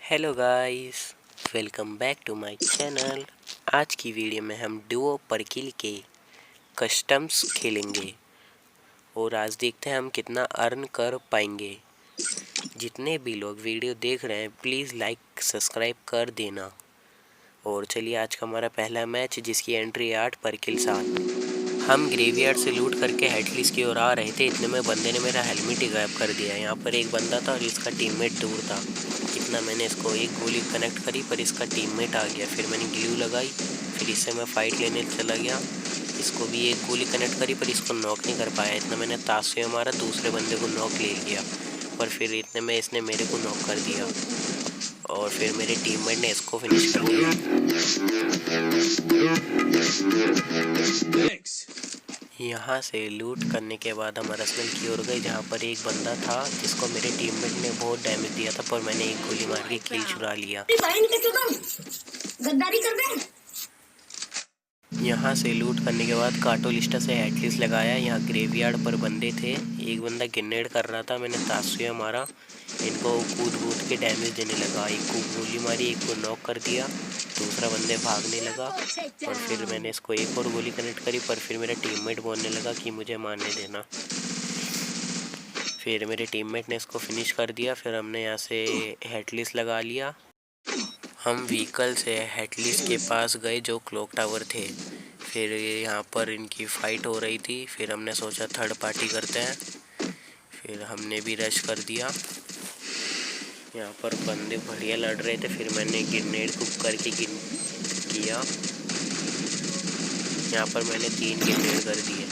Hello guys, welcome back to my channel. आज की video में हम डुओ परकिल के कस्टम्स खेलेंगे और आज देखते हैं हम कितना अर्न कर पाएंगे। जितने भी लोग वीडियो देख रहे हैं प्लीज़ लाइक सब्सक्राइब कर देना। और चलिए आज का हमारा पहला मैच जिसकी एंट्री 8 परकिल 7। हम ग्रेवयार्ड से लूट करके हेडलिस्ट की ओर आ रहे थे, इतने में बंदे ने मेरा हेलमेट ही गायब कर दिया। यहाँ पर एक बंदा था और इसका टीममेट दूर था। इतना मैंने इसको एक गोली कनेक्ट करी पर इसका टीममेट आ गया। फिर मैंने ग्लू लगाई, फिर इससे मैं फ़ाइट लेने चला गया। इसको भी एक गोली कनेक्ट करी पर इसको नॉक नहीं कर पाया। इतना मैंने ताश मारा, दूसरे बंदे को नॉक ले लिया पर फिर इतने में इसने मेरे को नॉक कर दिया और फिर मेरे टीममेट ने इसको फिनिश कर दिया। यहाँ से लूट करने के बाद हम रसमल की ओर गए जहाँ पर एक बंदा था जिसको मेरे टीममेट ने बहुत डैमेज दिया था पर मैंने एक गोली मार के किल चुरा लिया। यहाँ से लूट करने के बाद कार्टोलिस्टा से हेडलिस्ट लगाया। यहाँ ग्रेवयार्ड पर बंदे थे, एक बंदा ग्रेनेड कर रहा था, मैंने ताशुया मारा, इनको कूद के डैमेज देने लगा। एक को गोली मारी, एक को नॉक कर दिया, दूसरा बंदे भागने लगा और फिर मैंने इसको एक और गोली कनेक्ट करी पर फिर मेरा टीममेट बोलने लगा कि मुझे मारने देना। फिर मेरे टीममेट ने इसको फिनिश कर दिया। फिर हमने यहाँ से हेडलिस्ट लगा लिया। हम व्हीकल से हेडलिस्ट के पास गए जो क्लॉक टावर थे। फिर यहाँ पर इनकी फ़ाइट हो रही थी। फिर हमने सोचा थर्ड पार्टी करते हैं, फिर हमने भी रश कर दिया। यहाँ पर बंदे बढ़िया लड़ रहे थे, फिर मैंने ग्रेनेड कुक करके किया। यहाँ पर मैंने 3 ग्रेनेड कर दिए।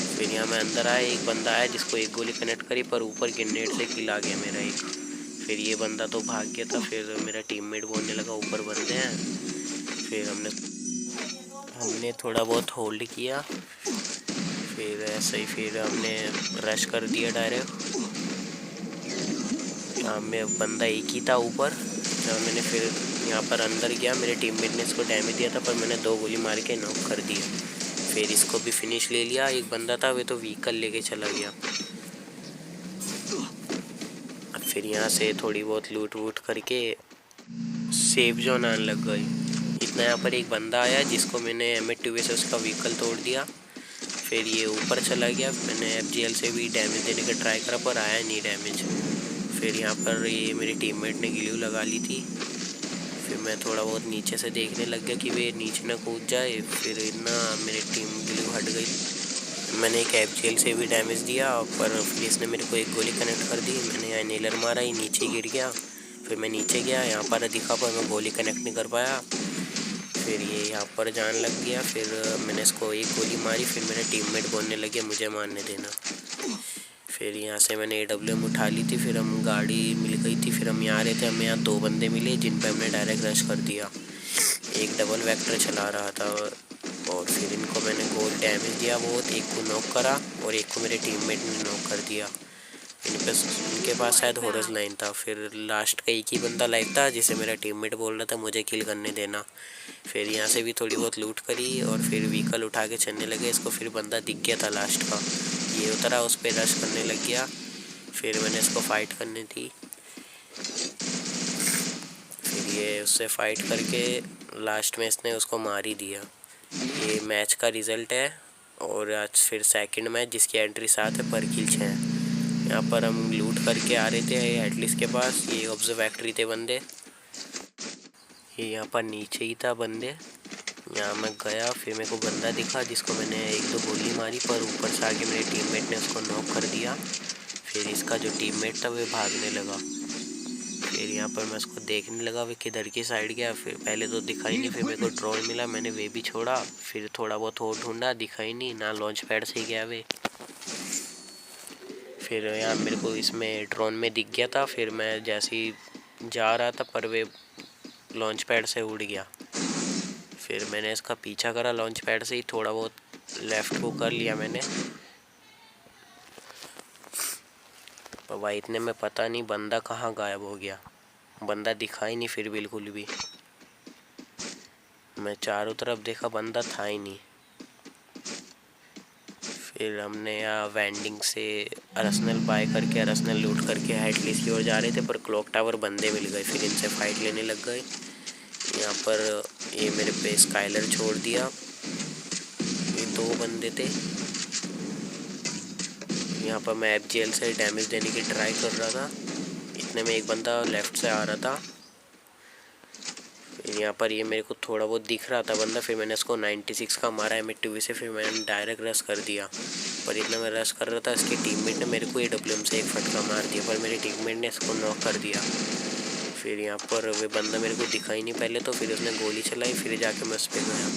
फिर यहाँ मैं अंदर आया, एक बंदा आया जिसको एक गोली कनेक्ट करी पर ऊपर ग्रेनेड से किल आ गया मेरा एक। फिर ये बंदा तो भाग गया था। फिर मेरा टीममेट बोलने लगा ऊपर बंदे हैं। फिर हमने थोड़ा बहुत होल्ड किया, फिर ऐसे ही फिर हमने रश कर दिया डायरेक्ट। यहाँ में बंदा एक ही था ऊपर। जब मैंने फिर यहाँ पर अंदर गया, मेरे टीममेट ने इसको डैमेज दिया था पर मैंने 2 गोली मार के नॉक कर दिया। फिर इसको भी फिनिश ले लिया। एक बंदा था वे तो व्हीकल लेके चला गया। फिर यहाँ से थोड़ी बहुत लूट वूट करके सेफ जोन आने लग गई। इतना यहाँ पर एक बंदा आया जिसको मैंने M82 से उसका व्हीकल तोड़ दिया। फिर ये ऊपर चला गया। मैंने FGL से भी डैमेज देने का ट्राई करा पर आया नहीं डैमेज। फिर यहाँ पर ये मेरे टीममेट ने ग्लू लगा ली थी। फिर मैं थोड़ा बहुत नीचे से देखने लग गया कि वे नीचे ना कूद जाए। फिर इतना मेरी टीम ग्लू हट गई। मैंने एक FGL से भी डैमेज दिया पर फिर इसने मेरे को एक गोली कनेक्ट कर दी। मैंने यहाँ नेलर मारा, ये नीचे गिर गया। फिर मैं नीचे गया, यहाँ पर दिखा पर मैं गोली कनेक्ट नहीं कर पाया। फिर ये यहाँ पर जान लग गया। फिर मैंने इसको एक गोली मारी। फिर मेरे टीममेट बोलने लगे मुझे मारने देना। फिर यहाँ से मैंने AWM उठा ली थी। फिर हम गाड़ी मिल गई थी। फिर हम यहाँ आ रहे थे, हमें यहाँ 2 बंदे मिले जिन पर हमने डायरेक्ट रश कर दिया। एक डबल वेक्टर चला रहा था और फिर इनको मैंने गोल डैमेज दिया बहुत। एक को नॉक करा और एक को मेरे टीममेट ने नॉक कर दिया। इनके पास शायद हॉरस लाइन था। फिर लास्ट का एक ही बंदा लाइव था जिसे मेरा टीममेट बोल रहा था मुझे किल करने देना। फिर यहाँ से भी थोड़ी बहुत लूट करी और फिर व्हीकल उठा के चलने लगे। इसको फिर बंदा दिख गया था लास्ट का, ये उतरा, उस पर रश करने लग गया। फिर मैंने इसको फाइट करनी थी। फिर ये उससे फाइट करके लास्ट में इसने उसको मार ही दिया। ये मैच का रिज़ल्ट है और आज फिर सेकंड मैच जिसकी एंट्री 7 है पर किल 6 है। यहाँ पर हम लूट करके आ रहे थे एटलीस्ट के पास। ये ऑब्जर्वेटरी थे बंदे, ये यहाँ पर नीचे ही था बंदे। यहाँ मैं गया, फिर मेरे को बंदा दिखा जिसको मैंने 1-2 गोली मारी पर ऊपर से आके मेरे टीममेट ने उसको नॉक कर दिया। फिर इसका जो टीममेट था वो भागने लगा। फिर यहाँ पर मैं उसको देखने लगा वे किधर की साइड गया। फिर पहले तो दिखा ही नहीं, फिर मेरे को ड्रोन मिला, मैंने वे भी छोड़ा। फिर थोड़ा बहुत और ढूंढा, दिखा ही नहीं, ना लॉन्च पैड से ही गया वे। फिर यहाँ मेरे को इसमें ड्रोन में दिख गया था। फिर मैं जैसे ही जा रहा था पर वे लॉन्च पैड से उड़ गया। फिर मैंने इसका पीछा करा लॉन्च पैड से ही, थोड़ा बहुत लेफ़्ट को कर लिया मैंने। पर भाई इतने में पता नहीं बंदा कहाँ गायब हो गया, बंदा दिखा ही नहीं फिर बिल्कुल भी। मैं चारों तरफ देखा, बंदा था ही नहीं। फिर हमने यहाँ वेंडिंग से अर्सेनल बाय करके अर्सेनल लूट करके हेडलिस्ट की ओर जा रहे थे, पर क्लॉक टावर बंदे मिल गए। फिर इनसे फाइट लेने लग गए। यहाँ पर ये मेरे पे स्काइलर छोड़ दिया। ये 2 बंदे थे। यहाँ पर मैं FGL से डैमेज देने की ट्राई कर रहा था। इतने में एक बंदा लेफ़्ट से आ रहा था। फिर यहाँ पर ये मेरे को थोड़ा बहुत दिख रहा था बंदा। फिर मैंने इसको 96 का मारा M2V से। फिर मैंने डायरेक्ट रश कर दिया। पर इतना मैं रश कर रहा था, इसके टीममेट ने मेरे को AWM से एक फटका मार दिया, पर मेरे टीममेट ने इसको नॉक कर दिया। फिर यहाँ पर वे बंदा मेरे को दिखा ही नहीं पहले तो। फिर उसने गोली चलाई, फिर जाके मैं उस पर गया।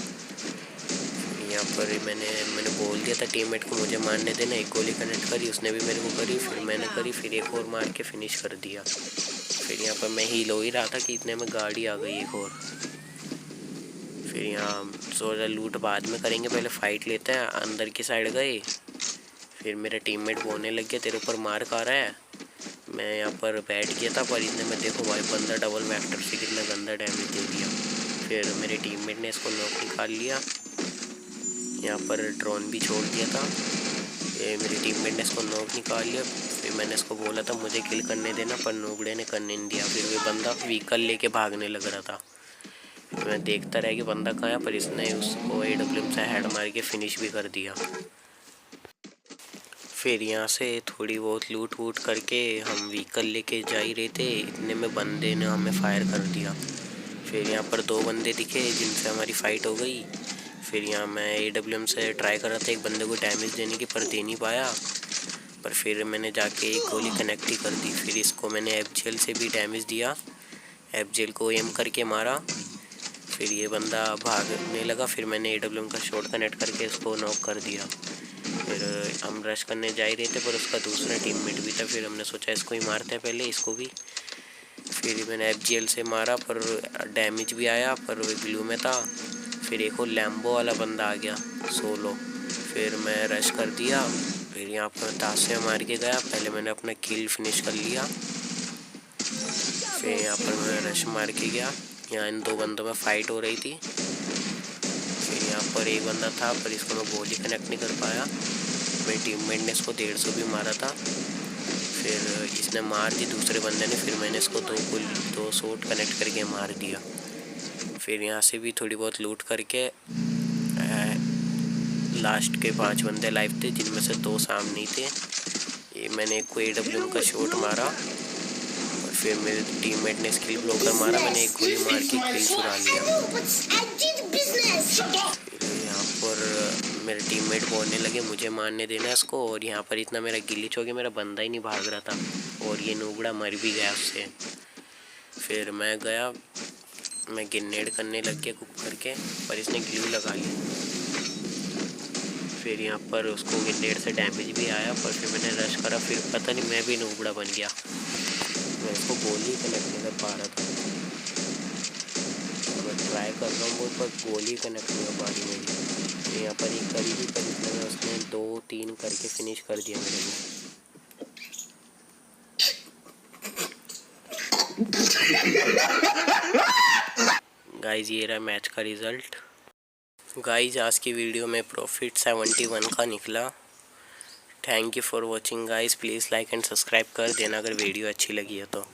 यहाँ पर मैंने बोल दिया था टीममेट को मुझे मारने देना। एक गोली कनेक्ट करी, उसने भी मेरे को करी, फिर मैंने करी, फिर एक और मार के फिनिश कर दिया। फिर यहाँ पर मैं हील हो ही रहा था कि इतने में गाड़ी आ गई एक और। फिर यहाँ सोचा लूट बाद में करेंगे, पहले फ़ाइट लेते हैं। अंदर की साइड गए। फिर मेरा टीममेट बोलने लग गया तेरे ऊपर मार्क आ रहा है। मैं यहाँ पर बैठ गया था, पर इतने में देखो भाई बंदा डबल वेक्टर से कितना गंदा डैमेज दे दिया। फिर मेरे टीममेट ने इसको नॉक निकाल लिया। यहाँ पर ड्रोन भी छोड़ दिया था। ये मेरे टीममेट ने इसको नॉक निकाल लिया। फिर मैंने इसको बोला था मुझे किल करने देना, पर नूबड़े ने करने नहीं दिया। फिर वो बंदा व्हीकल लेके भागने लग रहा था। मैं देखता रह कि बंदा कहाँ है, पर इसने उसको AWM से हेड मार के फिनिश भी कर दिया। फिर यहाँ से थोड़ी बहुत लूट वूट करके हम व्हीकल लेके जा ही रहे थे, इतने में बंदे ने हमें फायर कर दिया। फिर यहाँ पर 2 बंदे दिखे जिनसे हमारी फ़ाइट हो गई। फिर यहाँ मैं AWM से ट्राई कर रहा था एक बंदे को डैमेज देने की, पर दे नहीं पाया। पर फिर मैंने जाके एक गोली कनेक्ट ही कर दी। फिर इसको मैंने FGL से भी डैमेज दिया, FGL को एम करके मारा। फिर ये बंदा भागने लगा। फिर मैंने AWM का शॉट कनेक्ट करके इसको नॉक कर दिया। फिर हम रश करने जा ही रहे थे, पर उसका दूसरा टीममेट भी था। फिर हमने सोचा इसको ही मारते हैं पहले, इसको भी। फिर मैंने FGL से मारा, पर डैमेज भी आया, पर वो ग्लू में था। फिर एक और लैम्बो वाला बंदा आ गया सोलो। फिर मैं रश कर दिया। फिर यहाँ पर तासे मार के गया। पहले मैंने अपना किल फिनिश कर लिया। फिर यहाँ पर मैं रश मार के गया। यहाँ इन 2 बंदों में फ़ाइट हो रही थी। फिर यहाँ पर एक बंदा था, पर इसको मैं गोली कनेक्ट नहीं कर पाया। मेरे टीममेट ने इसको 150 भी मारा था। फिर इसने मार दी दूसरे बंदे ने। फिर मैंने इसको 2 शॉट कनेक्ट करके मार दिया। फिर यहाँ से भी थोड़ी बहुत लूट करके लास्ट के 5 बंदे लाइव थे, जिनमें से 2 सामने ही थे। ये मैंने एक को AWM का शॉट मारा, और फिर मेरे टीममेट ने स्किल ब्लॉकर मारा। मैंने एक गोली मार के किल चुरा लिया। यहाँ पर मेरे टीममेट बोलने लगे मुझे मारने देना इसको, और यहाँ पर इतना मेरा गिलिच हो गया, मेरा बंदा ही नहीं भाग रहा था, और ये नूबड़ा मर भी गया उससे। फिर मैं गया, मैं ग्रेनेड करने लग गया कुक करके, पर इसने ग्लू लगा लिया। फिर यहाँ पर उसको ग्रेनेड से डैमेज भी आया, पर फिर मैंने रश करा। फिर पता नहीं मैं भी नूबड़ा बन गया, मैं इसको गोली कनेक्ट नहीं कर पा रहा था। मैं ट्राई कर रहा हूँ बहुत, पर गोली कनेक्ट नहीं कर पा रही मेरी। यहाँ पर एक करी भी, पर इसमें उसने 2-3 करके फिनिश कर दिया मेरे को। गाइज ये रहा मैच का रिज़ल्ट। गाइज आज की वीडियो में प्रॉफिट 71 का निकला। Thank you for watching guys. Please like and subscribe कर देना अगर वीडियो अच्छी लगी है तो।